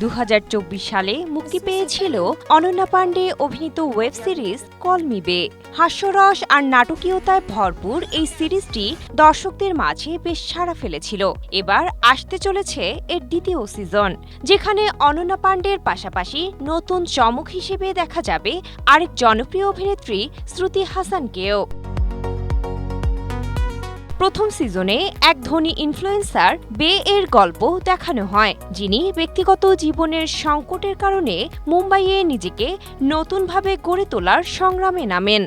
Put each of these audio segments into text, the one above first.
2024 সালে মুক্তি পেয়েছিল অনন্যা পাণ্ডে অভিনীত ওয়েব সিরিজ কল মি বে। হাস্যরস আর নাটকীয়তায় ভরপুর এই সিরিজটি দর্শকদের মাঝে বেশ সাড়া ফেলেছিল। এবার আসতে চলেছে এর দ্বিতীয় সিজন, যেখানে অনন্যা পাণ্ডের পাশাপাশি নতুন চমক হিসেবে দেখা যাবে আরেক জনপ্রিয় অভিনেত্রী শ্রুতি হাসানকেও। প্রথম সিজনে এক ধনী ইনফ্লুয়েন্সার বে এর গল্প দেখানো হয়, যিনি ব্যক্তিগত জীবনের সংকটের কারণে মুম্বাইয়ে নিজেকে নতুনভাবে গড়ে তোলার সংগ্রামে নামেন।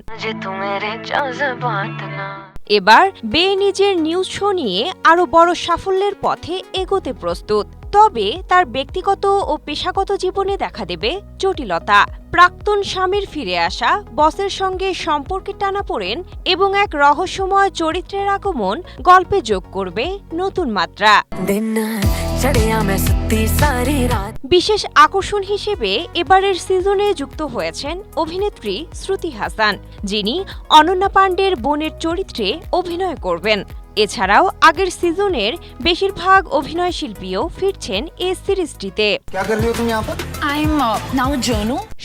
এবার বে নিজের নিউজ শো নিয়ে আরও বড় সাফল্যের পথে এগোতে প্রস্তুত। তবে তার ব্যক্তিগত ও পেশাগত জীবনে দেখা দেবে জটিলতা। প্রাক্তন স্বামীর ফিরে আসা, বসের সঙ্গে সম্পর্কে টানাপোড়েন এবং এক রহস্যময় চরিত্রের আগমন গল্পে যোগ করবে নতুন মাত্রা। বিশেষ আকর্ষণ হিসেবে এবারের সিজনে যুক্ত হয়েছেন অভিনেত্রী শ্রুতি হাসান, যিনি অনন্যা পাণ্ডের বোনের চরিত্রে অভিনয় করবেন। এছাড়াও আগের সিজনের বেশিরভাগ অভিনয় শিল্পীও ফিরছেন এই সিরিজটিতে।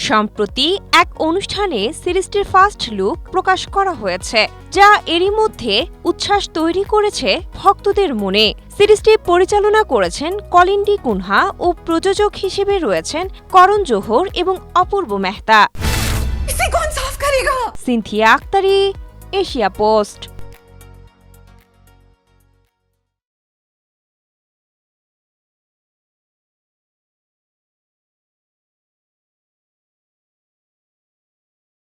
সম্প্রতি এক অনুষ্ঠানে সিরিজটির ফার্স্ট লুক প্রকাশ করা হয়েছে, যা এরই মধ্যে উচ্ছ্বাস তৈরি করেছে ভক্তদের মনে। সিরিজটি পরিচালনা করেছেন কলিন ডি কুনহা ও প্রযোজক হিসেবে রয়েছেন করণ জোহর এবং Apurva Mehta. Cynthia Akhtari, Asia post.